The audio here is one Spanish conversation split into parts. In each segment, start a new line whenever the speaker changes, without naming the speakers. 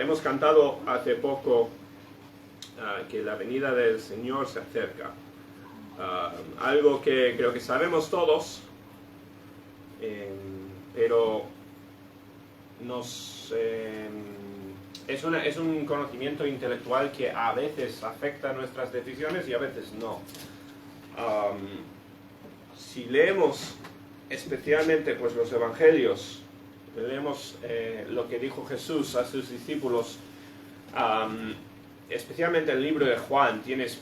Hemos cantado hace poco que la venida del Señor se acerca. Algo que creo que sabemos todos, pero es un conocimiento intelectual que a veces afecta nuestras decisiones y a veces no. Si leemos especialmente pues, los evangelios, leemos lo que dijo Jesús a sus discípulos, especialmente el libro de Juan, tienes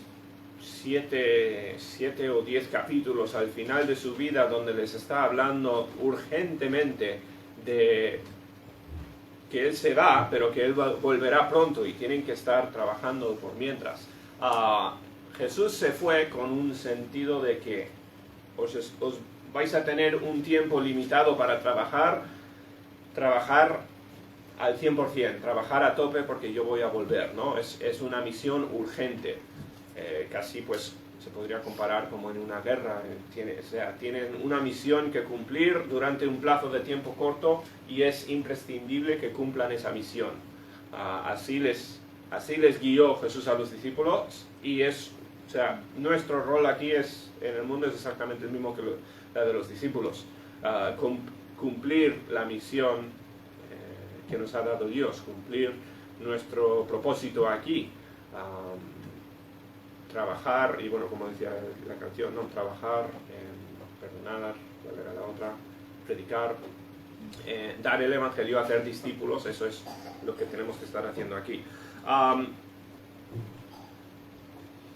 7 o 10 capítulos al final de su vida donde les está hablando urgentemente de que Él se va, pero que Él volverá pronto y tienen que estar trabajando por mientras. Jesús se fue con un sentido de que os vais a tener un tiempo limitado para trabajar al 100%, trabajar a tope porque yo voy a volver, ¿no? Es una misión urgente, casi pues se podría comparar como en una guerra, tienen una misión que cumplir durante un plazo de tiempo corto y es imprescindible que cumplan esa misión. Así les guió Jesús a los discípulos y nuestro rol aquí en el mundo es exactamente el mismo que la de los discípulos, cumplir la misión que nos ha dado Dios, cumplir nuestro propósito aquí, trabajar, y bueno, como decía la canción, ¿no? Trabajar, perdonar, ¿cuál era la otra? Predicar, dar el evangelio, hacer discípulos, eso es lo que tenemos que estar haciendo aquí.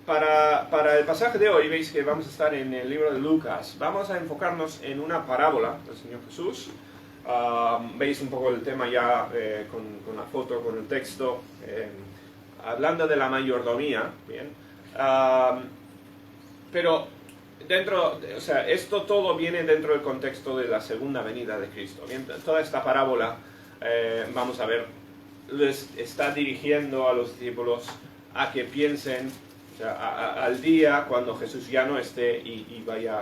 Para el pasaje de hoy, veis que vamos a estar en el libro de Lucas. Vamos a enfocarnos en una parábola del Señor Jesús. Veis un poco el tema ya con la foto, con el texto, hablando de la mayordomía, ¿bien? Pero esto todo viene dentro del contexto de la segunda venida de Cristo, ¿bien? Toda esta parábola, vamos a ver, les está dirigiendo a los discípulos a que piensen al día cuando Jesús ya no esté y vayan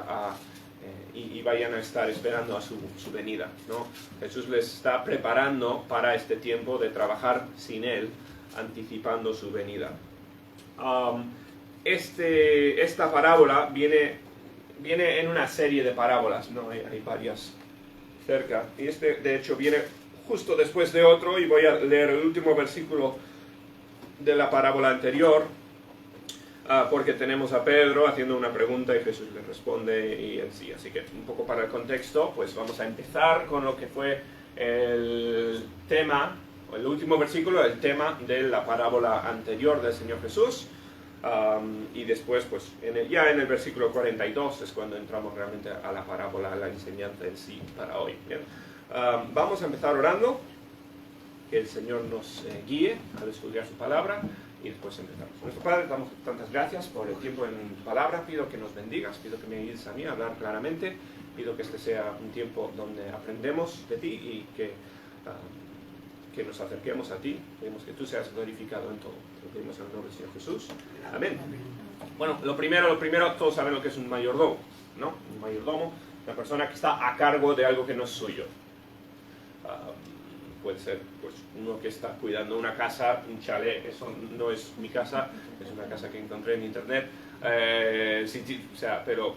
a estar esperando a su venida, ¿no? Jesús les está preparando para este tiempo de trabajar sin Él, anticipando su venida. Esta parábola viene en una serie de parábolas, ¿no? Hay varias cerca, y de hecho viene justo después de otro, y voy a leer el último versículo de la parábola anterior, porque tenemos a Pedro haciendo una pregunta y Jesús le responde y en sí. Así que un poco para el contexto, pues vamos a empezar con lo que fue el tema, o el último versículo, el tema de la parábola anterior del Señor Jesús. Y después, pues ya en el versículo 42 es cuando entramos realmente a la parábola, a la enseñanza en sí para hoy. ¿Bien? Vamos a empezar orando, que el Señor nos guíe al estudiar su palabra. Y después empezamos. Nuestro Padre, damos tantas gracias por el tiempo en tu palabra. Pido que nos bendigas, pido que me ayudes a mí a hablar claramente. Pido que este sea un tiempo donde aprendemos de ti y que nos acerquemos a ti. Pedimos que tú seas glorificado en todo. Lo pedimos en el nombre del Señor Jesús. Amén. Bueno, lo primero, todos saben lo que es un mayordomo, ¿no? Un mayordomo, una persona que está a cargo de algo que no es suyo. Puede ser pues, uno que está cuidando una casa, un chalet. Eso no es mi casa, es una casa que encontré en internet. Pero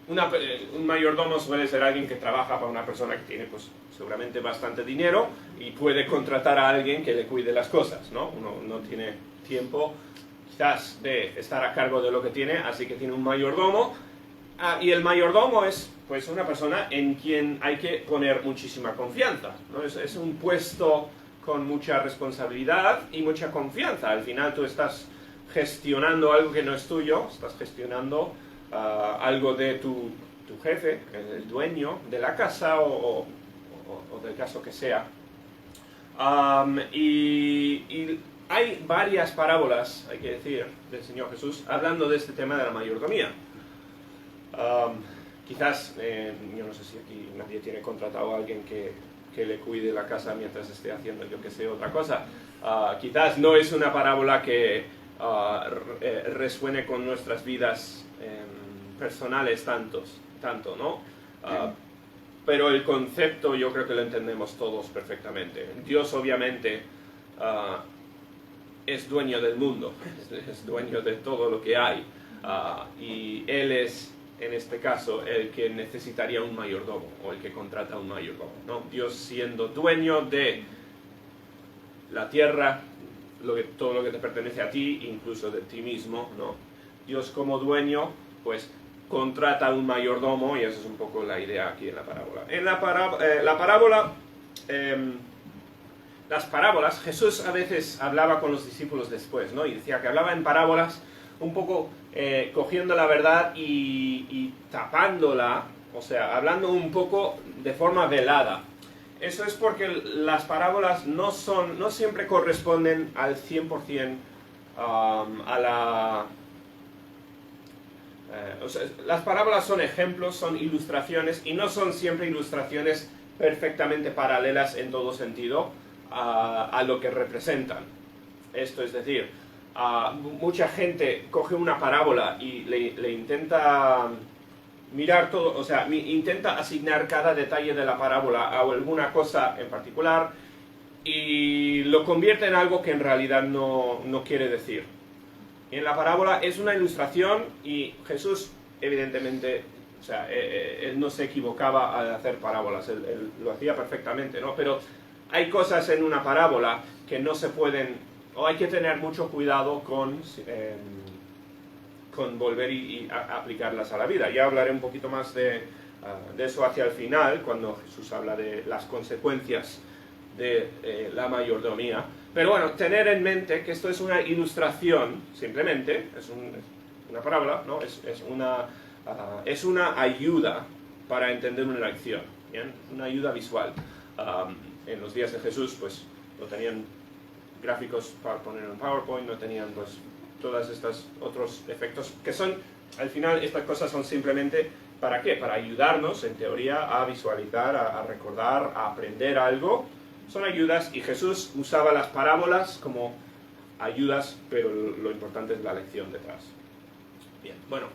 un mayordomo suele ser alguien que trabaja para una persona que tiene pues, seguramente bastante dinero y puede contratar a alguien que le cuide las cosas, ¿no? Uno no tiene tiempo quizás de estar a cargo de lo que tiene, así que tiene un mayordomo. Y el mayordomo es pues una persona en quien hay que poner muchísima confianza, ¿no? Es un puesto con mucha responsabilidad y mucha confianza. Al final tú estás gestionando algo que no es tuyo, estás gestionando algo de tu jefe, el dueño de la casa o del caso que sea. Y hay varias parábolas, hay que decir, del Señor Jesús hablando de este tema de la mayordomía. Quizás, yo no sé si aquí nadie tiene contratado a alguien que le cuide la casa mientras esté haciendo yo que sé otra cosa. Quizás no es una parábola que resuene con nuestras vidas personales tanto, ¿no? pero el concepto yo creo que lo entendemos todos perfectamente. Dios obviamente es dueño del mundo, es dueño de todo lo que hay, y Él es, en este caso, el que necesitaría un mayordomo, o el que contrata un mayordomo, ¿no? Dios siendo dueño de la tierra, todo lo que te pertenece a ti, incluso de ti mismo, ¿no? Dios como dueño, pues contrata un mayordomo, y esa es un poco la idea aquí en la parábola. En las parábolas, Jesús a veces hablaba con los discípulos después, ¿no? Y decía que hablaba en parábolas un poco cogiendo la verdad y tapándola, o sea, hablando un poco de forma velada. Eso es porque las parábolas no siempre corresponden al 100% a la... o sea, las parábolas son ejemplos, son ilustraciones, y no son siempre ilustraciones perfectamente paralelas en todo sentido a lo que representan. Esto es decir, mucha gente coge una parábola y le intenta mirar todo, o sea, intenta asignar cada detalle de la parábola a alguna cosa en particular y lo convierte en algo que en realidad no quiere decir. En la parábola es una ilustración y Jesús, evidentemente, o sea, él no se equivocaba al hacer parábolas, él lo hacía perfectamente, ¿no? Pero hay cosas en una parábola que no se pueden, o hay que tener mucho cuidado con volver y aplicarlas a la vida. Ya hablaré un poquito más de eso hacia el final, cuando Jesús habla de las consecuencias de la mayordomía. Pero bueno, tener en mente que esto es una ilustración, simplemente, es una parábola, ¿no? Es una ayuda para entender una lección, ¿bien? Una ayuda visual. En los días de Jesús, pues, no tenían gráficos para poner en PowerPoint, no tenían, pues, todos estos otros efectos, que son, al final, estas cosas son simplemente, ¿para qué? Para ayudarnos, en teoría, a visualizar, a recordar, a aprender algo. Son ayudas, y Jesús usaba las parábolas como ayudas, pero lo importante es la lección detrás. Bien, bueno,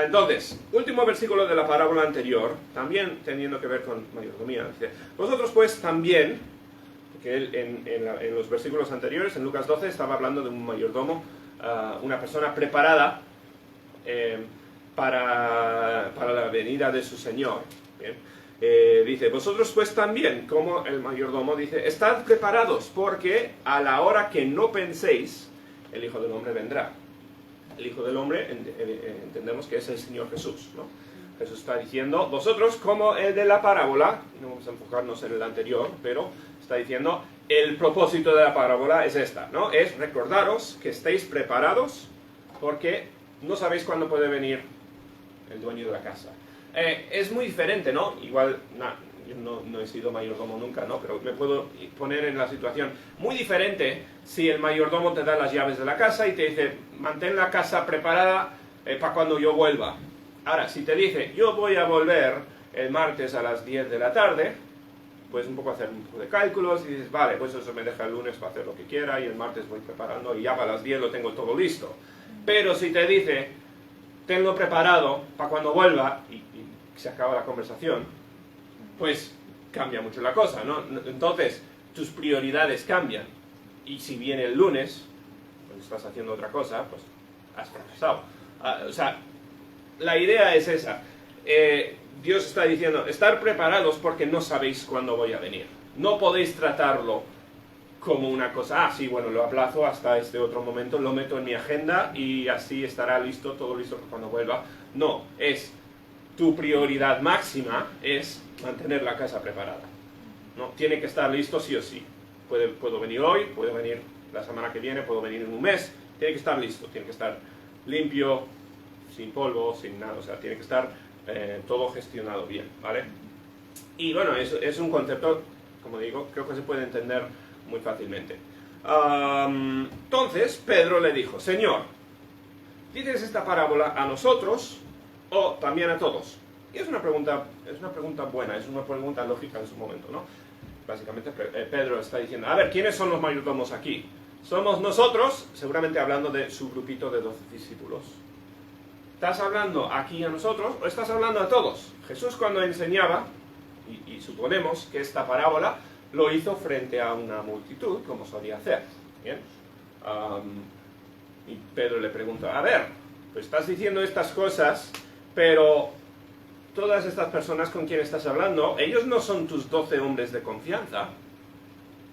entonces, último versículo de la parábola anterior, también teniendo que ver con mayordomía. Dice, vosotros pues también, porque él en los versículos anteriores, en Lucas 12, estaba hablando de un mayordomo, una persona preparada para la venida de su Señor. ¿Bien? Dice, vosotros pues también, como el mayordomo dice, estad preparados, porque a la hora que no penséis, el Hijo del Hombre vendrá. El Hijo del Hombre entendemos que es el Señor Jesús, ¿no? Jesús está diciendo, vosotros como el de la parábola, no vamos a enfocarnos en el anterior, pero está diciendo, el propósito de la parábola es esta, ¿no? Es recordaros que estéis preparados porque no sabéis cuándo puede venir el dueño de la casa. Es muy diferente, ¿no? Igual, yo no he sido mayordomo nunca, ¿no? Pero me puedo poner en la situación muy diferente si el mayordomo te da las llaves de la casa y te dice, mantén la casa preparada para cuando yo vuelva. Ahora, si te dice, yo voy a volver el martes a las 10 de la tarde, puedes un poco hacer un poco de cálculos y dices, vale, pues eso me deja el lunes para hacer lo que quiera y el martes voy preparando y ya para las 10 lo tengo todo listo. Pero si te dice, tenlo preparado para cuando vuelva y se acaba la conversación, pues cambia mucho la cosa, ¿no? Entonces, tus prioridades cambian. Y si viene el lunes, pues estás haciendo otra cosa, pues has fracasado. O sea, la idea es esa. Dios está diciendo, estar preparados porque no sabéis cuándo voy a venir. No podéis tratarlo como una cosa, sí, bueno, lo aplazo hasta este otro momento, lo meto en mi agenda y así estará listo, todo listo para cuando vuelva. No, tu prioridad máxima es mantener la casa preparada, ¿no? Tiene que estar listo sí o sí. Puedo venir hoy, puedo venir la semana que viene, puedo venir en un mes. Tiene que estar listo, tiene que estar limpio, sin polvo, sin nada. O sea, tiene que estar todo gestionado bien, ¿vale? Y bueno, es un concepto, como digo, creo que se puede entender muy fácilmente. Entonces, Pedro le dijo, Señor, ¿dices esta parábola a nosotros o también a todos? Y es una pregunta buena, es una pregunta lógica en su momento, ¿no? Básicamente Pedro está diciendo, a ver, ¿quiénes son los mayordomos aquí? Somos nosotros, seguramente hablando de su grupito de 12 discípulos. ¿Estás hablando aquí a nosotros o estás hablando a todos? Jesús cuando enseñaba, y Y suponemos que esta parábola lo hizo frente a una multitud, como solía hacer. ¿Bien? Y Pedro le pregunta, a ver, pues estás diciendo estas cosas, pero todas estas personas con quien estás hablando, ellos no son tus 12 hombres de confianza.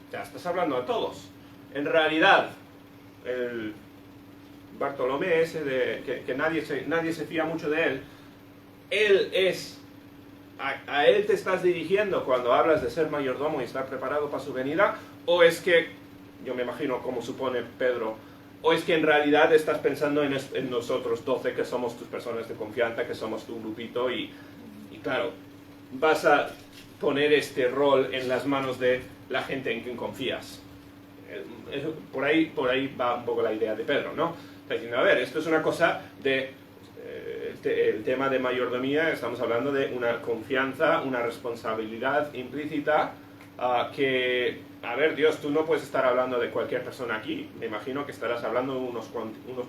Ya estás hablando a todos. En realidad, el Bartolomé ese que nadie se fía mucho de él es, a él te estás dirigiendo cuando hablas de ser mayordomo y estar preparado para su venida, o es que, yo me imagino como supone Pedro, o es que en realidad estás pensando en nosotros 12 que somos tus personas de confianza, que somos tu grupito y claro, vas a poner este rol en las manos de la gente en quien confías. Por ahí va un poco la idea de Pedro, ¿no? Está diciendo, a ver, esto es una cosa de el tema de mayordomía, estamos hablando de una confianza, una responsabilidad implícita que, a ver, Dios, tú no puedes estar hablando de cualquier persona aquí, me imagino que estarás hablando de unos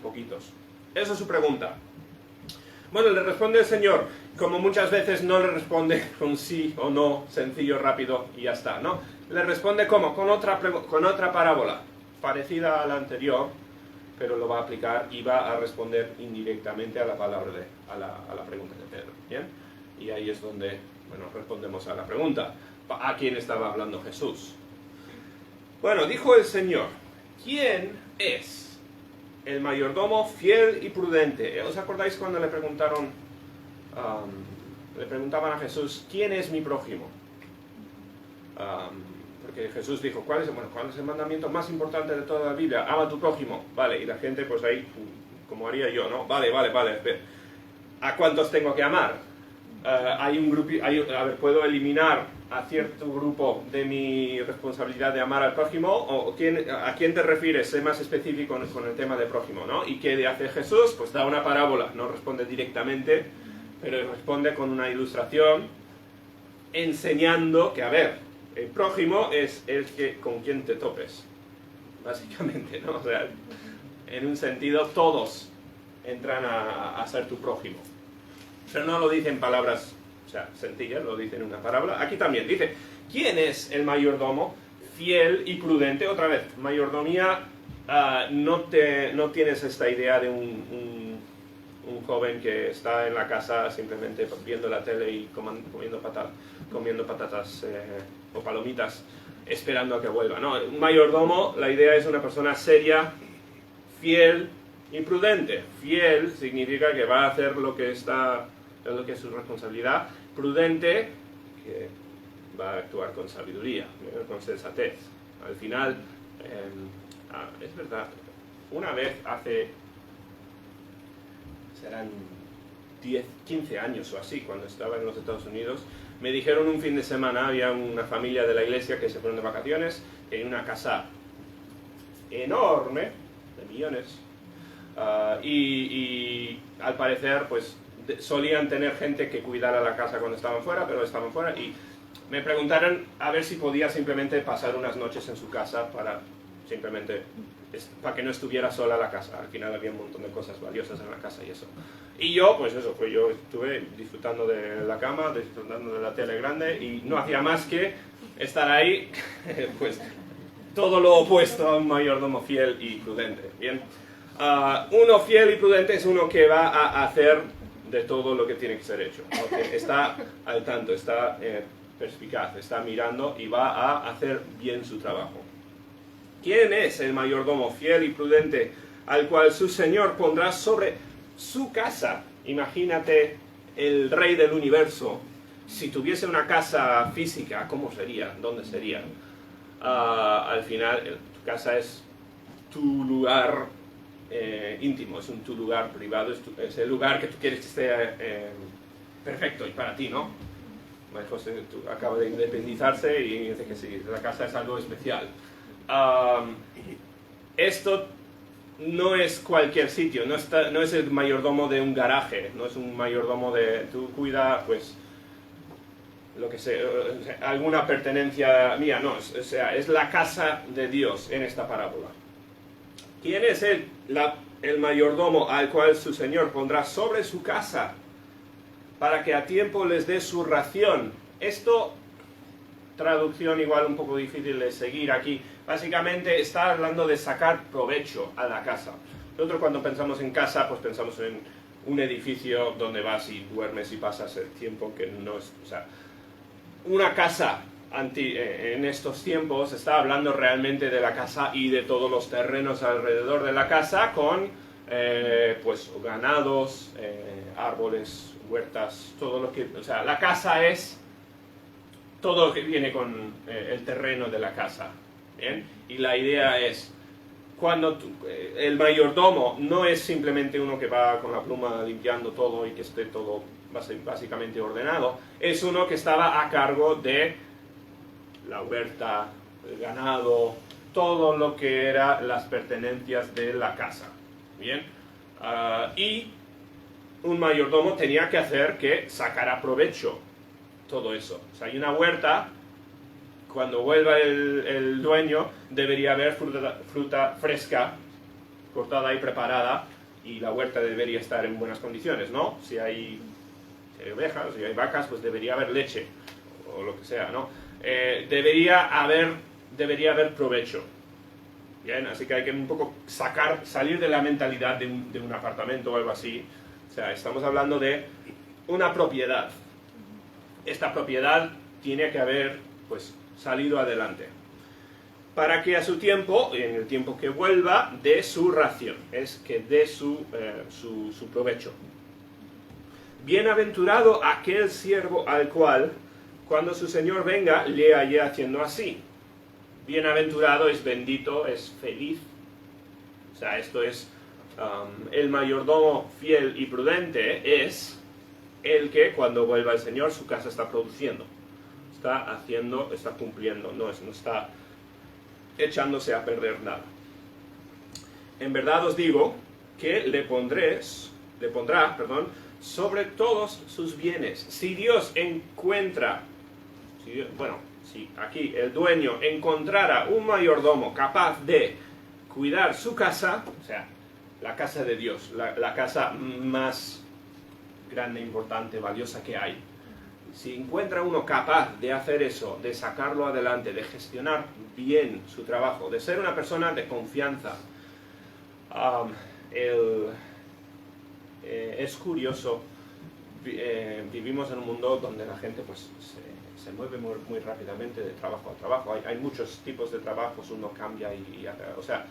poquitos. Esa es su pregunta. Bueno, le responde el Señor, como muchas veces no le responde con sí o no, sencillo, rápido y ya está, ¿no? Le responde ¿cómo? Con otra parábola, parecida a la anterior, pero lo va a aplicar y va a responder indirectamente a la pregunta de Pedro, ¿bien? Y ahí es donde, bueno, respondemos a la pregunta. ¿A quién estaba hablando Jesús? Bueno, dijo el Señor, ¿quién es el mayordomo fiel y prudente? ¿Os acordáis cuando le preguntaban a Jesús, ¿quién es mi prójimo? Porque Jesús dijo, ¿cuál es el mandamiento más importante de toda la Biblia? Ama a tu prójimo. Vale, y la gente pues ahí, como haría yo, ¿no? Vale. ¿A cuántos tengo que amar? Hay un grupo, ¿puedo eliminar a cierto grupo de mi responsabilidad de amar al prójimo? ¿O a quién te refieres? Sé más específico con el tema de prójimo, ¿no? ¿Y qué hace Jesús? Pues da una parábola, no responde directamente, pero responde con una ilustración, enseñando que, a ver, el prójimo es el con quien te topes, básicamente, ¿no? O sea, en un sentido, todos entran a ser tu prójimo. Pero no lo dice en palabras, o sea, sencillas, lo dice en una parábola. Aquí también dice, ¿quién es el mayordomo fiel y prudente? Otra vez, mayordomía, no tienes esta idea de un joven que está en la casa simplemente viendo la tele y comiendo patatas o palomitas, esperando a que vuelva. No, un mayordomo, la idea es una persona seria, fiel y prudente. Fiel significa que va a hacer lo que es su responsabilidad. Prudente, que va a actuar con sabiduría, con sensatez. Al final, es verdad, una vez serán 10, 15 años o así, cuando estaba en los Estados Unidos, me dijeron un fin de semana, había una familia de la iglesia que se fueron de vacaciones en una casa enorme, de millones, y al parecer pues solían tener gente que cuidara la casa cuando estaban fuera, pero estaban fuera, y me preguntaron a ver si podía simplemente pasar unas noches en su casa para que no estuviera sola la casa. Al final había un montón de cosas valiosas en la casa y eso. Y yo estuve disfrutando de la cama, disfrutando de la tele grande y no hacía más que estar ahí, pues todo lo opuesto a un mayordomo fiel y prudente. Bien, uno fiel y prudente es uno que va a hacer de todo lo que tiene que ser hecho, ¿no? Que está al tanto, está perspicaz, está mirando y va a hacer bien su trabajo. ¿Quién es el mayordomo fiel y prudente al cual su Señor pondrá sobre su casa? Imagínate el rey del universo. Si tuviese una casa física, ¿cómo sería? ¿Dónde sería? Al final, tu casa es tu lugar íntimo, es tu lugar privado, es el lugar que tú quieres que esté perfecto y para ti, ¿no? José acaba de independizarse y dice que sí, la casa es algo especial. Esto no es cualquier sitio, no es el mayordomo de un garaje, no es un mayordomo de tú cuida, pues, lo que sea, alguna pertenencia mía, no, es la casa de Dios en esta parábola. ¿Quién es el mayordomo al cual su Señor pondrá sobre su casa para que a tiempo les dé su ración? Esto traducción igual un poco difícil de seguir aquí. Básicamente está hablando de sacar provecho a la casa. Nosotros cuando pensamos en casa, pues pensamos en un edificio donde vas y duermes y pasas el tiempo que no es... O sea, una casa en estos tiempos está hablando realmente de la casa y de todos los terrenos alrededor de la casa con pues ganados, árboles, huertas, todo lo que... O sea, la casa es todo lo que viene con el terreno de la casa, ¿bien? Y la idea es, cuando el mayordomo no es simplemente uno que va con la pluma limpiando todo y que esté todo básicamente ordenado, es uno que estaba a cargo de la huerta, el ganado, todo lo que eran las pertenencias de la casa, ¿bien? Y un mayordomo tenía que hacer que sacara provecho todo eso. O sea, hay una huerta, cuando vuelva el dueño, debería haber fruta fresca, cortada y preparada, y la huerta debería estar en buenas condiciones, ¿no? Si hay ovejas, si hay vacas, pues debería haber leche, o lo que sea, ¿no? Debería haber provecho. Bien, así que hay que un poco salir de la mentalidad de un apartamento o algo así. O sea, estamos hablando de una propiedad. Esta propiedad tiene que haber, pues, salido adelante, para que a su tiempo, en el tiempo que vuelva, dé su ración, es que dé su provecho. Bienaventurado aquel siervo al cual, cuando su señor venga, le halle haciendo así. Bienaventurado es bendito, es feliz. O sea, esto es el mayordomo fiel y prudente, es el que cuando vuelva el Señor su casa está produciendo, está cumpliendo, no está echándose a perder nada. En verdad os digo que le pondrá sobre todos sus bienes. Si Dios encuentra, si aquí el dueño encontrara un mayordomo capaz de cuidar su casa, o sea, la casa de Dios, la casa más grande, importante, valiosa que hay. Si encuentra uno capaz de hacer eso, de sacarlo adelante, de gestionar bien su trabajo, de ser una persona de confianza, es curioso, vivimos en un mundo donde la gente pues se mueve muy rápidamente de trabajo a trabajo. Hay muchos tipos de trabajos, uno cambia o sea,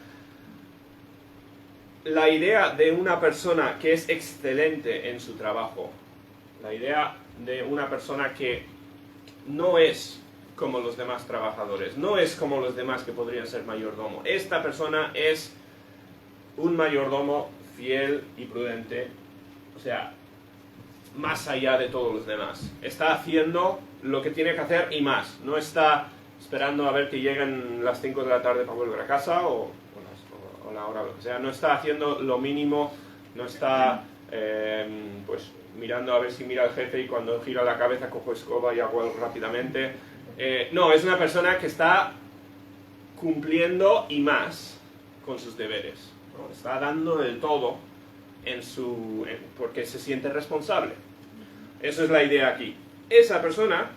la idea de una persona que es excelente en su trabajo, la idea de una persona que no es como los demás trabajadores, no es como los demás que podrían ser mayordomo. Esta persona es un mayordomo fiel y prudente, o sea, más allá de todos los demás. Está haciendo lo que tiene que hacer y más. No está esperando a ver que lleguen las 5 de la tarde para volver a casa o la hora, lo que sea. No está haciendo lo mínimo, no está pues mirando a ver si mira al jefe y cuando gira la cabeza cojo escoba y hago algo rápidamente. No, es una persona que está cumpliendo y más con sus deberes, ¿no? Está dando el todo porque se siente responsable. Eso es la idea aquí. Esa persona,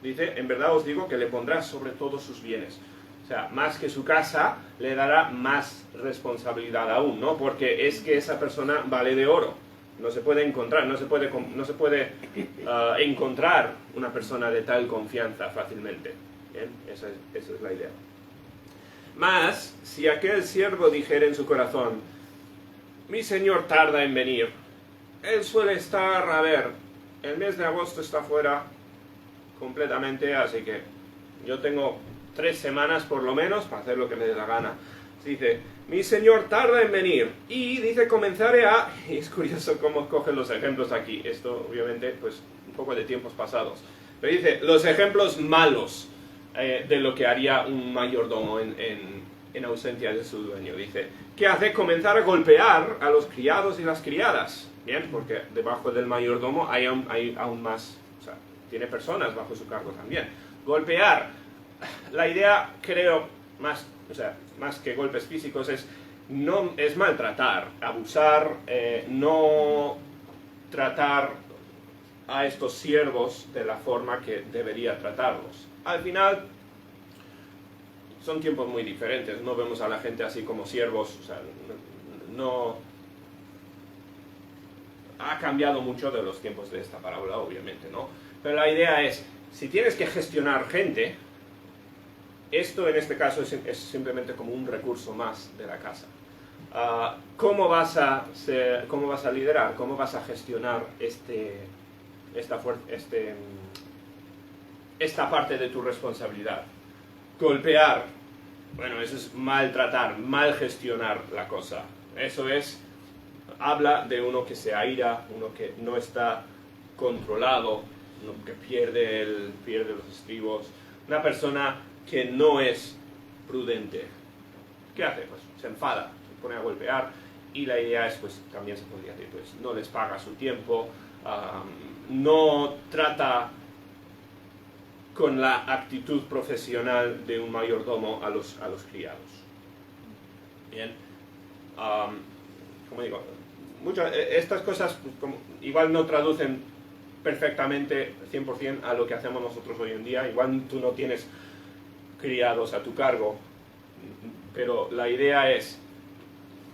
dice, en verdad os digo que le pondrá sobre todos sus bienes. O sea, más que su casa, le dará más responsabilidad aún, ¿no? Porque es que esa persona vale de oro. No se puede encontrar, no se puede encontrar una persona de tal confianza fácilmente. ¿Bien? Esa es la idea. Mas, si aquel siervo dijera en su corazón, mi señor tarda en venir, él suele estar, el mes de agosto está fuera completamente, así que yo tengo 3 semanas por lo menos para hacer lo que me dé la gana. Dice, mi señor tarda en venir, y dice, comenzaré a... Y es curioso cómo cogen los ejemplos aquí, esto obviamente pues un poco de tiempos pasados, pero dice, los ejemplos malos de lo que haría un mayordomo en ausencia de su dueño. Dice, ¿qué hace? Comenzar a golpear a los criados y las criadas. Bien, porque debajo del mayordomo hay aún más, o sea, tiene personas bajo su cargo también. Golpear, la idea creo, más que golpes físicos, es maltratar, abusar, no tratar a estos siervos de la forma que debería tratarlos. al final son tiempos muy diferentes, no vemos a la gente así como siervos, o sea, no ha cambiado mucho de los tiempos de esta parábola, obviamente, ¿no? Pero la idea es, si tienes que gestionar gente, esto en este caso es simplemente como un recurso más de la casa. ¿Cómo vas a liderar? ¿Cómo vas a gestionar esta parte de tu responsabilidad? Golpear, bueno, eso es maltratar, mal gestionar la cosa. Eso habla de uno que se aira, uno que no está controlado, uno que pierde los estribos, una persona que no es prudente. ¿Qué hace? Pues se enfada, se pone a golpear, y la idea es, pues también se podría decir, pues no les paga su tiempo, no trata con la actitud profesional de un mayordomo a los criados. Bien, como digo, estas cosas igual no traducen perfectamente 100% a lo que hacemos nosotros hoy en día. Igual tú no tienes criados a tu cargo, pero la idea es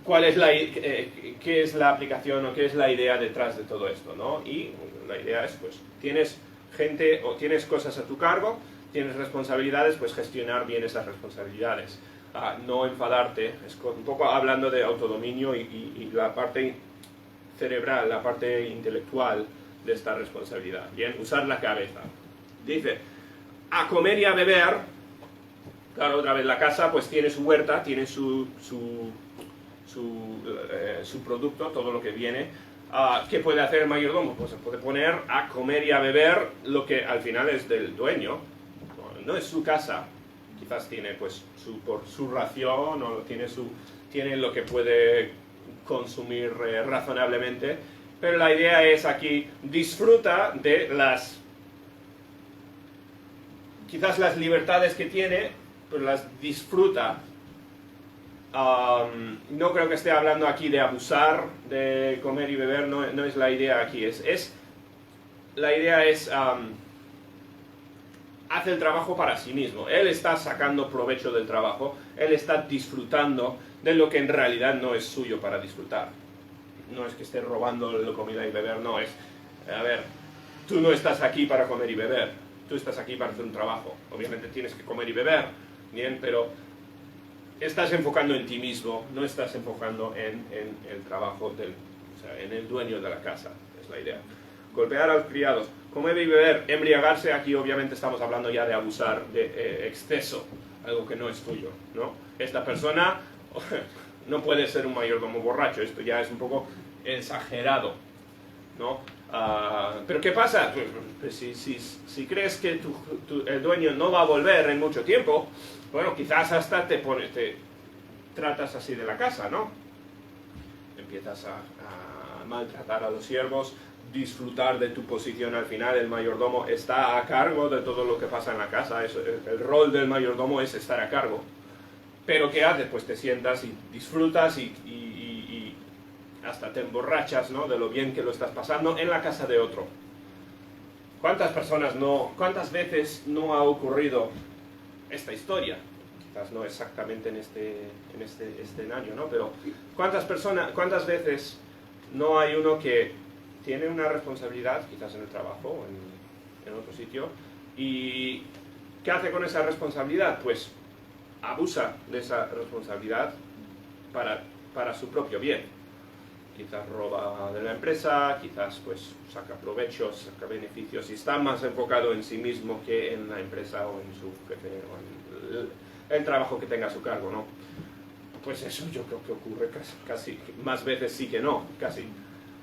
qué es la aplicación o qué es la idea detrás de todo esto, ¿no? Y la idea es, pues, tienes gente o tienes cosas a tu cargo, tienes responsabilidades, pues gestionar bien esas responsabilidades. No enfadarte, es un poco hablando de autodominio y la parte cerebral, la parte intelectual de esta responsabilidad. Bien, usar la cabeza. Dice, a comer y a beber, claro, otra vez la casa pues tiene su huerta, tiene su producto, todo lo que viene. ¿Qué puede hacer el mayordomo? Pues se puede poner a comer y a beber lo que al final es del dueño. No es su casa, quizás tiene pues por su ración o tiene lo que puede consumir razonablemente, pero la idea es aquí, disfruta de quizás las libertades que tiene, pero las disfruta. No creo que esté hablando aquí de abusar, de comer y beber, no es la idea aquí, la idea es hace el trabajo para sí mismo, él está sacando provecho del trabajo, él está disfrutando de lo que en realidad no es suyo para disfrutar. No es que esté robando la comida y beber, no, a ver, tú no estás aquí para comer y beber, tú estás aquí para hacer un trabajo. Obviamente tienes que comer y beber, bien, pero estás enfocando en ti mismo, no estás enfocando en el trabajo o sea, en el dueño de la casa, es la idea. Golpear a los criados, comer y beber, embriagarse, aquí obviamente estamos hablando ya de abusar, de exceso, algo que no es tuyo, ¿no? Esta persona no puede ser un mayordomo borracho, esto ya es un poco exagerado, ¿no? Pero ¿qué pasa? Pues, si crees que el dueño no va a volver en mucho tiempo, bueno, quizás hasta te tratas así de la casa, ¿no? Empiezas a maltratar a los siervos, disfrutar de tu posición al final. El mayordomo está a cargo de todo lo que pasa en la casa, el rol del mayordomo es estar a cargo. Pero ¿qué haces? Pues te sientas y disfrutas y hasta te emborrachas, ¿no? De lo bien que lo estás pasando en la casa de otro. ¿Cuántas veces no ha ocurrido esta historia? Quizás no exactamente en este escenario, ¿no? Pero ¿cuántas veces no hay uno que tiene una responsabilidad, quizás en el trabajo o en otro sitio, y ¿qué hace con esa responsabilidad? Pues abusa de esa responsabilidad para su propio bien. Quizás roba de la empresa, quizás pues saca provechos, saca beneficios y está más enfocado en sí mismo que en la empresa o en su jefe o en el trabajo que tenga a su cargo, ¿no? Pues eso yo creo que ocurre casi más veces sí que no, casi.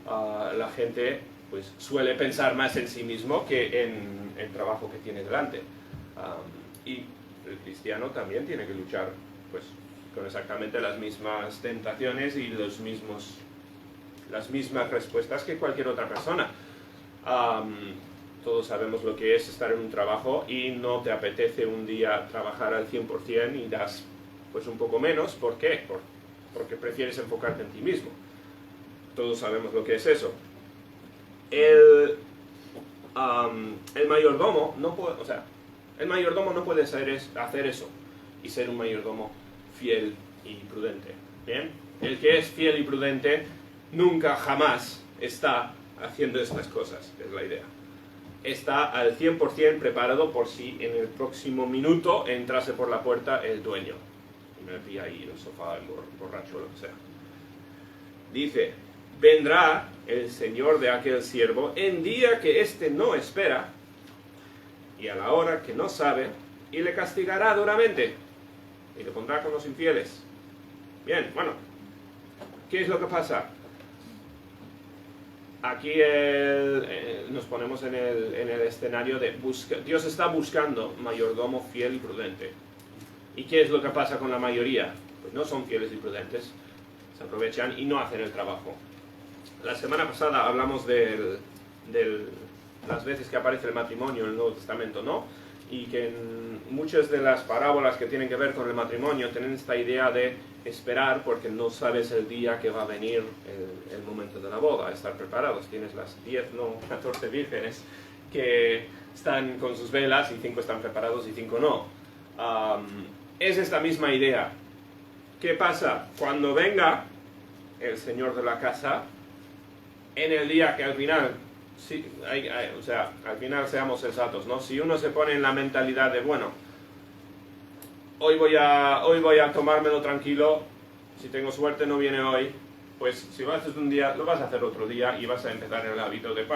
La gente pues suele pensar más en sí mismo que en el trabajo que tiene delante. Y el cristiano también tiene que luchar pues con exactamente las mismas tentaciones y las mismas respuestas que cualquier otra persona. Todos sabemos lo que es estar en un trabajo y no te apetece un día trabajar al 100% y das pues un poco menos. ¿Por qué? Porque prefieres enfocarte en ti mismo. Todos sabemos lo que es eso. El mayordomo no puede, o sea, El mayordomo no puede hacer eso y ser un mayordomo fiel y prudente. ¿Bien? El que es fiel y prudente nunca, jamás está haciendo estas cosas, es la idea. Está al 100% preparado por si en el próximo minuto entrase por la puerta el dueño. Y me pilla ahí el sofá, el borracho, lo que sea. Dice, vendrá el señor de aquel siervo en día que éste no espera y a la hora que no sabe, y le castigará duramente y le pondrá con los infieles. Bien, bueno, ¿qué es lo que pasa? Aquí nos ponemos en el escenario de Dios está buscando mayordomo fiel y prudente. ¿Y qué es lo que pasa con la mayoría? Pues no son fieles y prudentes, se aprovechan y no hacen el trabajo. La semana pasada hablamos de las veces que aparece el matrimonio en el Nuevo Testamento, ¿no? Y que en muchas de las parábolas que tienen que ver con el matrimonio tienen esta idea de esperar porque no sabes el día que va a venir el momento de la boda, estar preparados. Tienes las 10, no, 14 vírgenes que están con sus velas y 5 están preparados y 5 no. Es esta misma idea. ¿Qué pasa? Cuando venga el señor de la casa, en el día que al final, sí, o sea, al final seamos sensatos, ¿no? Si uno se pone en la mentalidad de, bueno, hoy voy a tomármelo tranquilo, si tengo suerte no viene hoy, pues si lo haces un día, lo vas a hacer otro día y vas a empezar el hábito de,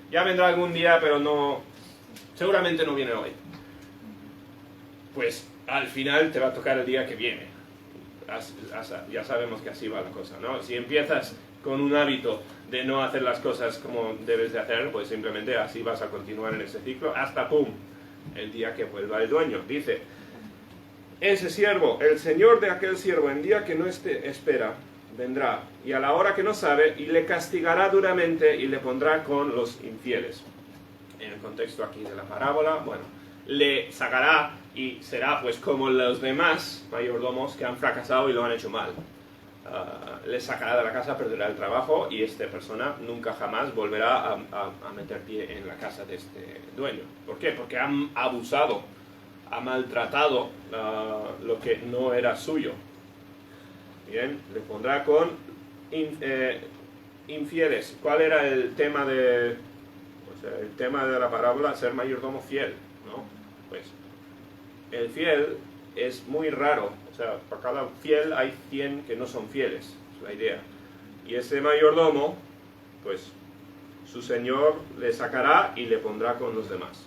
ya vendrá algún día, pero no, seguramente no viene hoy. Pues al final te va a tocar el día que viene. Ya sabemos que así va la cosa, ¿no? Si empiezas con un hábito de no hacer las cosas como debes de hacer, pues simplemente así vas a continuar en ese ciclo hasta ¡pum! El día que vuelva el dueño. Dice, ese siervo, el señor de aquel siervo, en día que no espera, vendrá, y a la hora que no sabe, y le castigará duramente y le pondrá con los infieles. En el contexto aquí de la parábola, bueno, le sacará y será pues como los demás mayordomos que han fracasado y lo han hecho mal. Le sacará de la casa, perderá el trabajo y esta persona nunca jamás volverá a meter pie en la casa de este dueño. ¿Por qué? Porque han abusado, ha maltratado lo que no era suyo. Bien, le pondrá con infieles. ¿Cuál era el tema el tema de la parábola? Ser mayordomo fiel, ¿no? Pues el fiel es muy raro. O sea, para cada fiel hay 100 que no son fieles, es la idea. Y ese mayordomo, pues, su señor le sacará y le pondrá con los demás.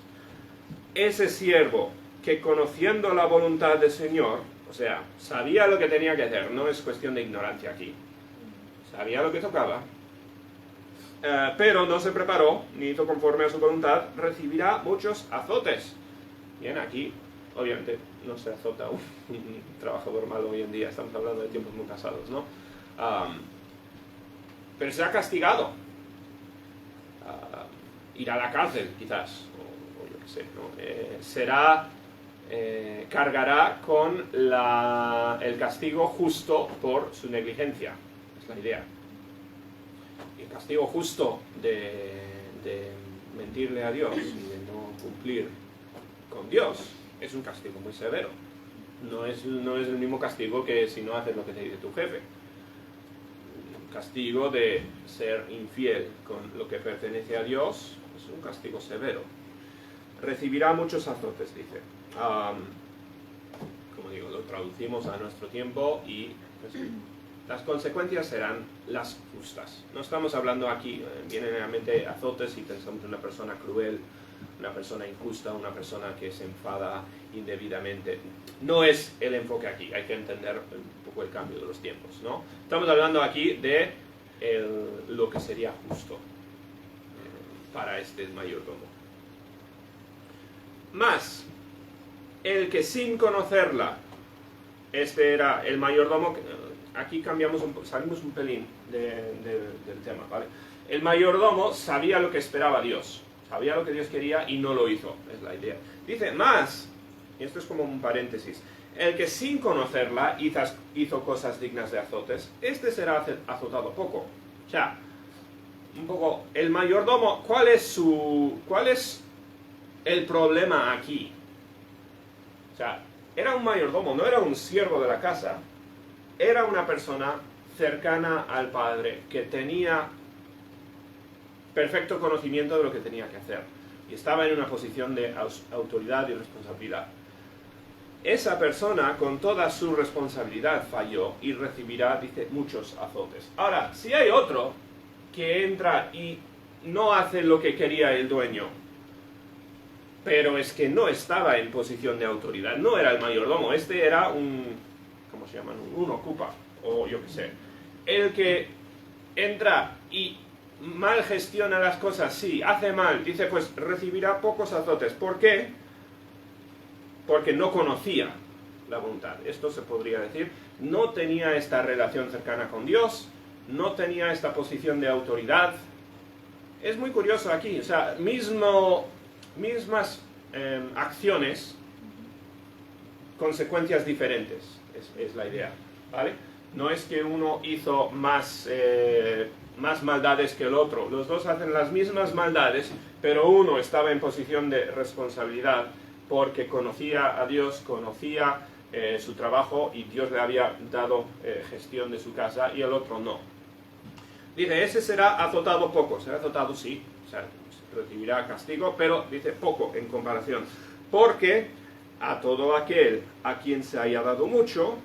Ese siervo que conociendo la voluntad del Señor, o sea, sabía lo que tenía que hacer, no es cuestión de ignorancia aquí, sabía lo que tocaba, pero no se preparó, ni hizo conforme a su voluntad, recibirá muchos azotes. Bien, aquí obviamente no se azota un trabajador malo hoy en día, estamos hablando de tiempos muy pasados, ¿no? Pero será castigado. Irá a la cárcel, quizás, o yo qué sé, ¿no? Cargará con el castigo justo por su negligencia, es la idea. Y el castigo justo de mentirle a Dios y de no cumplir con Dios es un castigo muy severo. No es el mismo castigo que si no haces lo que te dice tu jefe. El castigo de ser infiel con lo que pertenece a Dios es un castigo severo. Recibirá muchos azotes, dice. Como digo, lo traducimos a nuestro tiempo y pues, las consecuencias serán las justas. No estamos hablando aquí, vienen a la mente azotes y pensamos en una persona cruel, una persona injusta, una persona que se enfada indebidamente. No es el enfoque aquí, hay que entender un poco el cambio de los tiempos, ¿no? Estamos hablando aquí de lo que sería justo para este mayordomo. Más, el que sin conocerla, este era el mayordomo, aquí salimos un pelín del tema, ¿vale? El mayordomo sabía lo que esperaba Dios. Sabía lo que Dios quería y no lo hizo, es la idea. Dice, más, y esto es como un paréntesis, el que sin conocerla hizo cosas dignas de azotes, este será azotado poco. O sea, un poco, el mayordomo, ¿cuál es el problema aquí? O sea, era un mayordomo, no era un siervo de la casa, era una persona cercana al padre que tenía perfecto conocimiento de lo que tenía que hacer y estaba en una posición de autoridad y responsabilidad. Esa persona con toda su responsabilidad falló y recibirá, dice, muchos azotes. Ahora, si hay otro que entra y no hace lo que quería el dueño, pero es que no estaba en posición de autoridad, no era el mayordomo, este era un, ¿cómo se llaman? Un ocupa, o yo qué sé. El que entra y mal gestiona las cosas, sí, hace mal, dice, pues recibirá pocos azotes. ¿Por qué? Porque no conocía la voluntad. Esto se podría decir, no tenía esta relación cercana con Dios, no tenía esta posición de autoridad. Es muy curioso aquí, o sea, mismas acciones, consecuencias diferentes, es la idea, ¿vale? No es que uno hizo más maldades que el otro, los dos hacen las mismas maldades, pero uno estaba en posición de responsabilidad porque conocía a Dios, conocía su trabajo y Dios le había dado gestión de su casa, y el otro no. Dice, ese será azotado poco, será azotado sí, o sea, recibirá castigo, pero dice poco en comparación, porque a todo aquel a quien se haya dado mucho,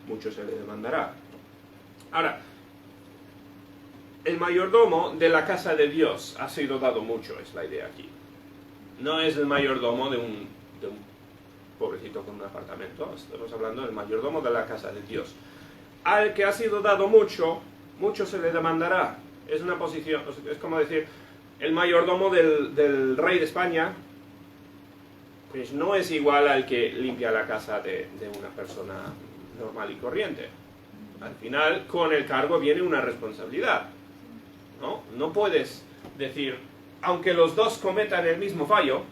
mucho se le demandará. Ahora, el mayordomo de la casa de Dios ha sido dado mucho, es la idea aquí. No es el mayordomo de un pobrecito con un apartamento, estamos hablando del mayordomo de la casa de Dios. Al que ha sido dado mucho, mucho se le demandará. Es una posición, es como decir, el mayordomo del rey de España, pues no es igual al que limpia la casa de una persona normal y corriente. Al final, con el cargo viene una responsabilidad, ¿no? No puedes decir, aunque los dos cometan el mismo fallo,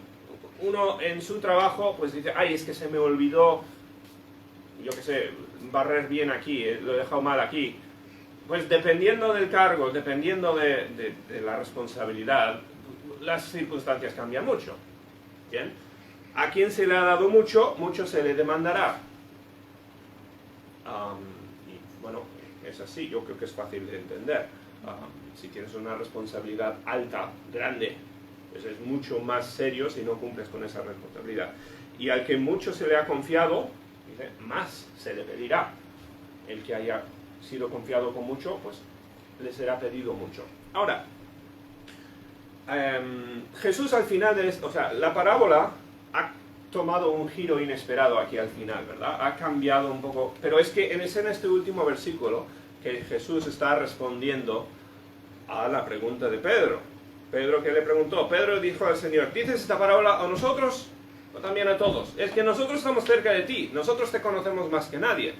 uno en su trabajo pues dice, ay, es que se me olvidó, yo qué sé, barrer bien aquí, lo he dejado mal aquí. Pues dependiendo del cargo, dependiendo de la responsabilidad, las circunstancias cambian mucho. ¿Bien? A quien se le ha dado mucho, mucho se le demandará. Y bueno, es así, yo creo que es fácil de entender. Si tienes una responsabilidad alta, grande, pues es mucho más serio si no cumples con esa responsabilidad. Y al que mucho se le ha confiado, dice, más se le pedirá. El que haya sido confiado con mucho, pues le será pedido mucho. Ahora, Jesús al final de esto, o sea, la parábola ha tomado un giro inesperado aquí al final, ¿verdad? Ha cambiado un poco, pero es que en este último versículo que Jesús está respondiendo a la pregunta de Pedro. Pedro, ¿qué le preguntó? Pedro dijo al Señor, ¿dices esta parábola a nosotros o también a todos? Es que nosotros estamos cerca de ti, nosotros te conocemos más que nadie.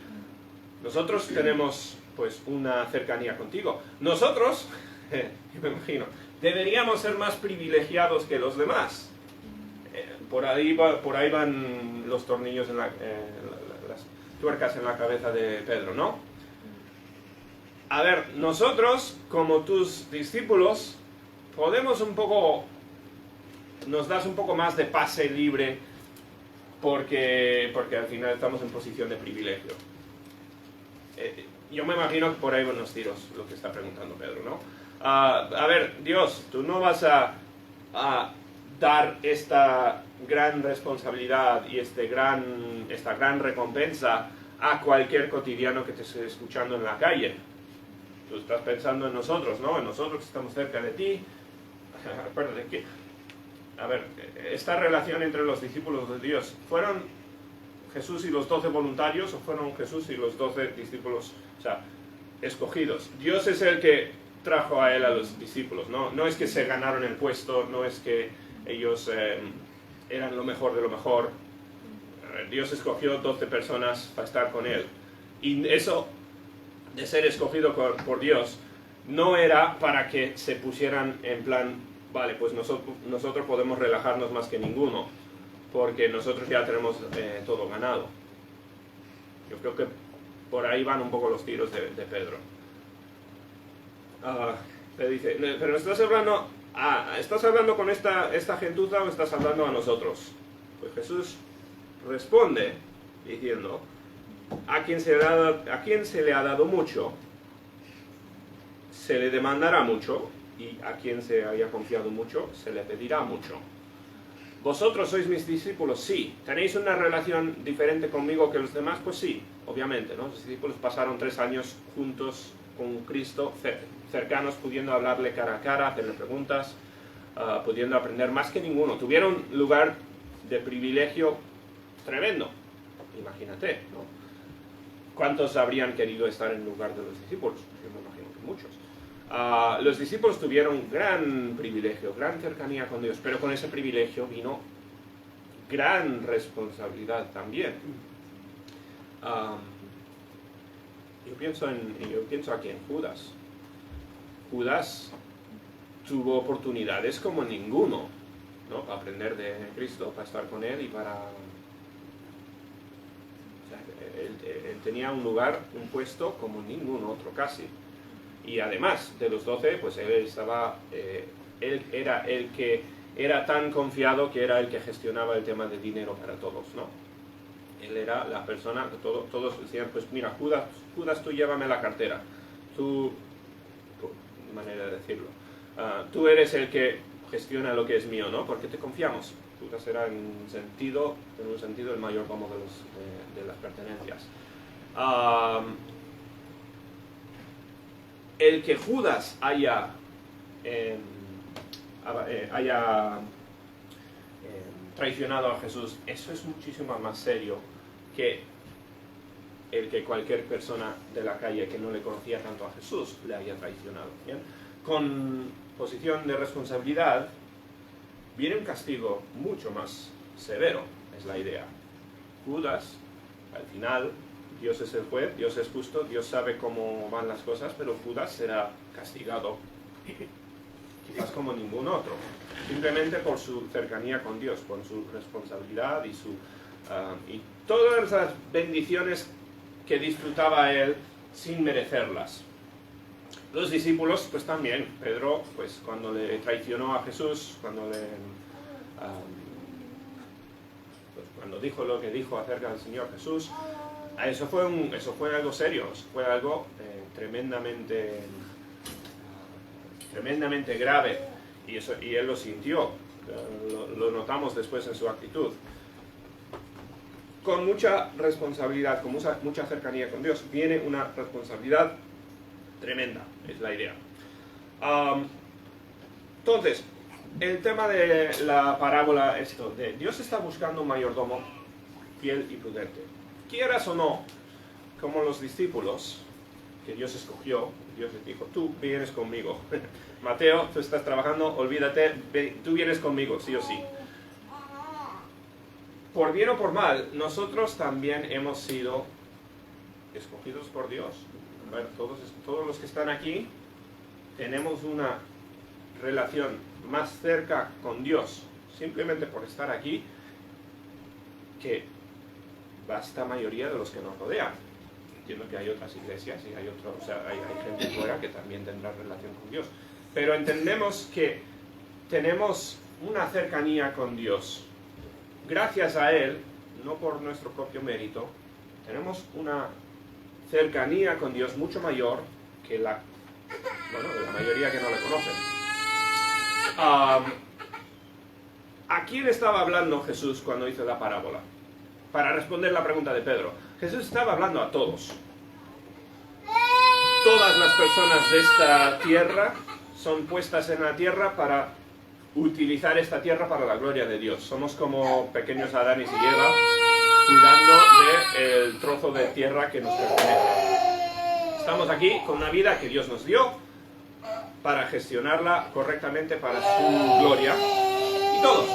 Nosotros tenemos, pues, una cercanía contigo. Nosotros, yo me imagino, deberíamos ser más privilegiados que los demás. Por ahí van los tornillos, las tuercas en la cabeza de Pedro, ¿no? A ver, nosotros, como tus discípulos, podemos un poco, nos das un poco más de pase libre porque al final estamos en posición de privilegio. Yo me imagino que por ahí van los tiros, lo que está preguntando Pedro, ¿no? A ver, Dios, tú no vas a dar esta gran responsabilidad y esta gran recompensa a cualquier cotidiano que te esté escuchando en la calle. Tú estás pensando en nosotros, ¿no? En nosotros que estamos cerca de ti. Acuérdate que, a ver, esta relación entre los discípulos de Dios, ¿fueron Jesús y los 12 voluntarios o fueron Jesús y los 12 discípulos, o sea, escogidos? Dios es el que trajo a él a los discípulos, ¿no? No es que se ganaron el puesto, no es que ellos eran lo mejor de lo mejor. Dios escogió 12 personas para estar con él. Y eso de ser escogido por Dios no era para que se pusieran en plan, vale, pues nosotros podemos relajarnos más que ninguno, porque nosotros ya tenemos todo ganado. Yo creo que por ahí van un poco los tiros de Pedro. Le dice, pero estás hablando ¿estás hablando con esta gentuza o estás hablando a nosotros? Pues Jesús responde diciendo, a quien se le ha dado mucho, se le demandará mucho, y a quien se haya confiado mucho, se le pedirá mucho. ¿Vosotros sois mis discípulos? Sí. ¿Tenéis una relación diferente conmigo que los demás? Pues sí, obviamente, ¿no? Los discípulos pasaron 3 años juntos con Cristo, cercanos, pudiendo hablarle cara a cara, hacerle preguntas, pudiendo aprender más que ninguno. Tuvieron lugar de privilegio tremendo, imagínate, ¿no? ¿Cuántos habrían querido estar en lugar de los discípulos? Yo me imagino que muchos. Los discípulos tuvieron gran privilegio, gran cercanía con Dios, pero con ese privilegio vino gran responsabilidad también. Yo pienso aquí en Judas. Judas tuvo oportunidades como ninguno, ¿no? Para aprender de Cristo, para estar con Él y para... O sea, él tenía un lugar, un puesto como ningún otro casi. Y además de los 12, pues él era el que era tan confiado que era el que gestionaba el tema de dinero para todos, ¿no? Él era la persona que todos decían, pues mira, Judas, tú llévame la cartera. Manera de decirlo. Tú eres el que gestiona lo que es mío, ¿no? Porque te confiamos. Judas era en un sentido el mayordomo de las pertenencias. El que Judas haya traicionado a Jesús, eso es muchísimo más serio que el que cualquier persona de la calle que no le conocía tanto a Jesús le haya traicionado. ¿Bien? Con posición de responsabilidad viene un castigo mucho más severo, es la idea. Judas, al final, Dios es el juez, Dios es justo, Dios sabe cómo van las cosas, pero Judas será castigado, quizás como ningún otro, simplemente por su cercanía con Dios, por su responsabilidad y todas esas bendiciones que disfrutaba él sin merecerlas. Los discípulos, pues también, Pedro, pues cuando le traicionó a Jesús, cuando dijo lo que dijo acerca del Señor Jesús, eso fue algo serio, fue algo tremendamente grave, y él lo sintió, lo notamos después en su actitud. Con mucha responsabilidad, con mucha cercanía con Dios, viene una responsabilidad tremenda, es la idea. Entonces, el tema de la parábola, de Dios está buscando un mayordomo fiel y prudente. Quieras o no, como los discípulos que Dios escogió, Dios les dijo, tú vienes conmigo. Mateo, tú estás trabajando, olvídate, tú vienes conmigo, sí o sí. Por bien o por mal, nosotros también hemos sido escogidos por Dios. A ver, todos los que están aquí tenemos una relación más cerca con Dios simplemente por estar aquí que vasta mayoría de los que nos rodean. Entiendo que hay otras iglesias y hay gente fuera que también tendrá relación con Dios, pero entendemos que tenemos una cercanía con Dios gracias a Él, no por nuestro propio mérito. Tenemos una cercanía con Dios mucho mayor que de la mayoría que no le conocen. ¿A quién estaba hablando Jesús cuando hizo la parábola? Para responder la pregunta de Pedro, Jesús estaba hablando a todos. Todas las personas de esta tierra son puestas en la tierra para utilizar esta tierra para la gloria de Dios. Somos como pequeños Adán y Eva, cuidando del trozo de tierra que nos pertenece. Estamos aquí con una vida que Dios nos dio para gestionarla correctamente para su gloria. Y todos,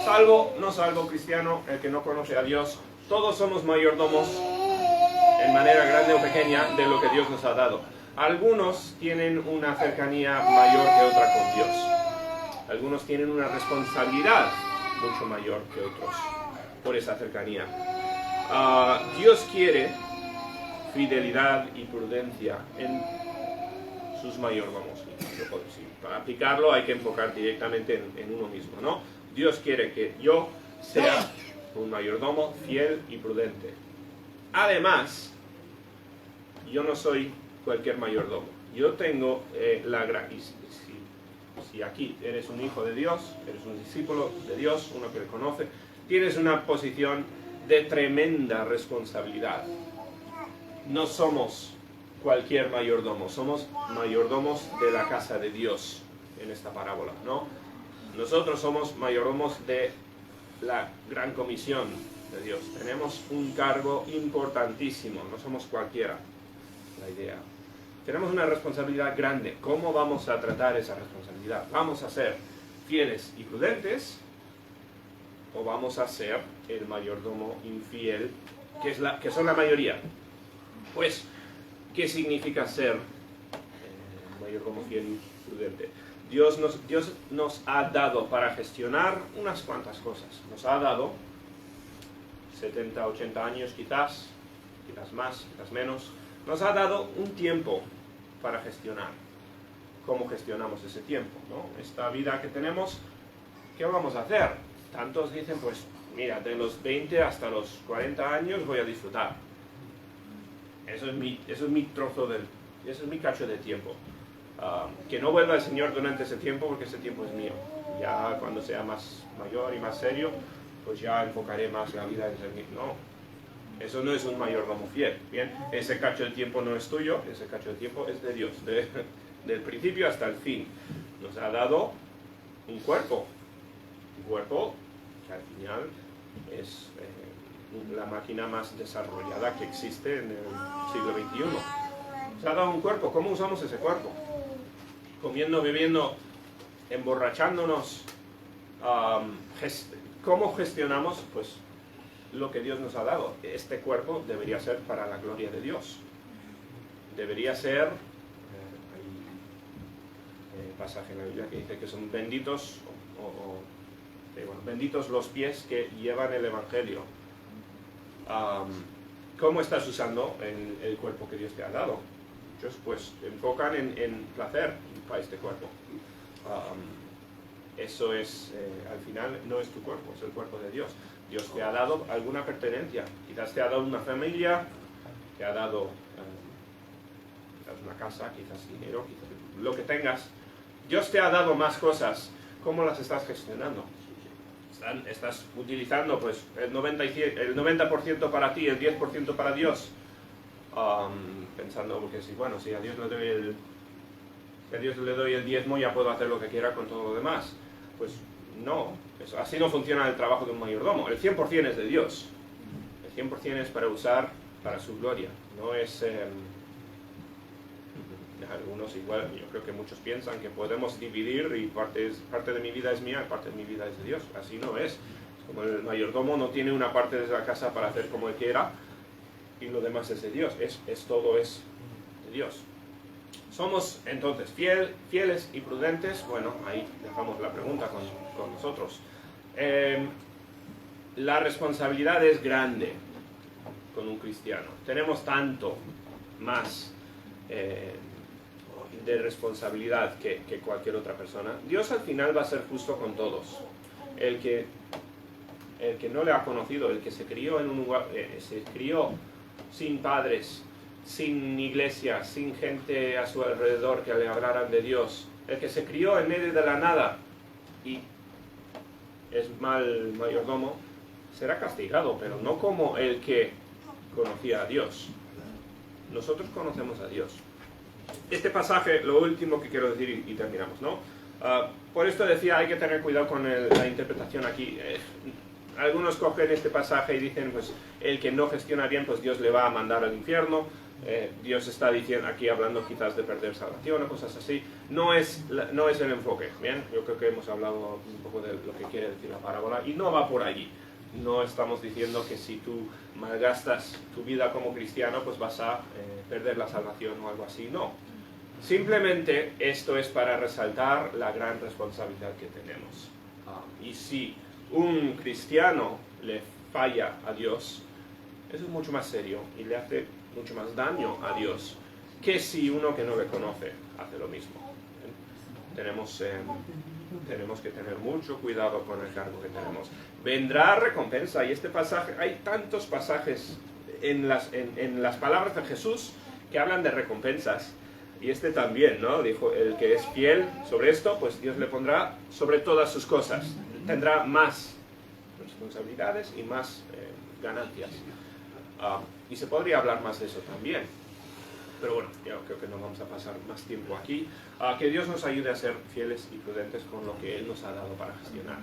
salvo, no salvo, cristiano, el que no conoce a Dios, todos somos mayordomos en manera grande o pequeña de lo que Dios nos ha dado. Algunos tienen una cercanía mayor que otra con Dios. Algunos tienen una responsabilidad mucho mayor que otros por esa cercanía. Dios quiere fidelidad y prudencia en sus mayordomos. Y para aplicarlo hay que enfocar directamente en uno mismo, ¿no? Dios quiere que yo sea un mayordomo fiel y prudente. Además, yo no soy cualquier mayordomo. Yo tengo la gran... Si aquí eres un hijo de Dios, eres un discípulo de Dios, uno que le conoce, tienes una posición de tremenda responsabilidad. No somos cualquier mayordomo, somos mayordomos de la casa de Dios en esta parábola, ¿no? Nosotros somos mayordomos de la gran comisión de Dios. Tenemos un cargo importantísimo, no somos cualquiera, la idea. Tenemos una responsabilidad grande. ¿Cómo vamos a tratar esa responsabilidad? ¿Vamos a ser fieles y prudentes o vamos a ser el mayordomo infiel, que son la mayoría? Pues, ¿qué significa ser mayordomo fiel y prudente? Dios nos ha dado para gestionar unas cuantas cosas. Nos ha dado 70, 80 años quizás más, quizás menos. Nos ha dado un tiempo para gestionar. ¿Cómo gestionamos ese tiempo, ¿no? Esta vida que tenemos, ¿qué vamos a hacer? Tantos dicen, pues, mira, de los 20 hasta los 40 años voy a disfrutar. Eso es mi trozo eso es mi cacho de tiempo. Que no vuelva el Señor durante ese tiempo, porque ese tiempo es mío. Ya cuando sea más mayor y más serio, pues ya enfocaré más la vida en servir. No, eso no es un mayordomo fiel. Bien, ese cacho de tiempo no es tuyo, ese cacho de tiempo es de Dios, del principio hasta el fin. Nos ha dado un cuerpo que al final es la máquina más desarrollada que existe en el siglo XXI. Nos ha dado un cuerpo. ¿Cómo usamos ese cuerpo? Comiendo, bebiendo, emborrachándonos. ¿Cómo gestionamos? Pues lo que Dios nos ha dado. Este cuerpo debería ser para la gloria de Dios. Debería ser, hay pasaje en la Biblia que dice que son benditos, benditos los pies que llevan el Evangelio. ¿Cómo estás usando el cuerpo que Dios te ha dado? Muchos pues enfocan en placer para este cuerpo. Eso es, al final, no es tu cuerpo, es el cuerpo de Dios. Dios te ha dado alguna pertenencia. Quizás te ha dado una familia, te ha dado quizás una casa, quizás dinero, quizás lo que tengas. Dios te ha dado más cosas. ¿Cómo las estás gestionando? ¿Estás utilizando pues el 90% para ti, el 10% para Dios? Pensando, porque si a Dios le doy el diezmo, ya puedo hacer lo que quiera con todo lo demás. Pues no, así no funciona el trabajo de un mayordomo. El 100% es de Dios. El 100% es para usar para su gloria. No es... algunos igual, yo creo que muchos piensan que podemos dividir y parte de mi vida es mía y parte de mi vida es de Dios. Así no es. Como el mayordomo no tiene una parte de la casa para hacer como él quiera y lo demás es de Dios. Todo es de Dios. ¿Somos entonces fieles y prudentes? Bueno, ahí dejamos la pregunta con nosotros. La responsabilidad es grande con un cristiano. Tenemos tanto más de responsabilidad que cualquier otra persona. Dios al final va a ser justo con todos. El que no le ha conocido, el que se crió en un lugar, se crió sin padres, sin iglesia, sin gente a su alrededor que le hablaran de Dios, el que se crió en medio de la nada y es mal mayordomo, será castigado, pero no como el que conocía a Dios. Nosotros conocemos a Dios. Este pasaje, lo último que quiero decir y terminamos, ¿no? Por esto decía, hay que tener cuidado con la interpretación aquí. Algunos cogen este pasaje y dicen, pues, el que no gestiona bien, pues Dios le va a mandar al infierno. Dios está diciendo, aquí hablando quizás de perder salvación o cosas así. No es el enfoque, ¿bien? Yo creo que hemos hablado un poco de lo que quiere decir la parábola y no va por allí. No estamos diciendo que si tú malgastas tu vida como cristiano, pues vas a perder la salvación o algo así. No. Simplemente esto es para resaltar la gran responsabilidad que tenemos. Y si un cristiano le falla a Dios, eso es mucho más serio y le hace mucho más daño a Dios que si uno que no le conoce hace lo mismo. Tenemos que tener mucho cuidado con el cargo que tenemos. Vendrá recompensa, y este pasaje, hay tantos pasajes en las palabras de Jesús que hablan de recompensas. Y este también, ¿no? Dijo, el que es fiel sobre esto, pues Dios le pondrá sobre todas sus cosas. Tendrá más responsabilidades y más ganancias. Y se podría hablar más de eso también. Pero bueno, yo creo que no vamos a pasar más tiempo aquí. Que Dios nos ayude a ser fieles y prudentes con lo que Él nos ha dado para gestionar.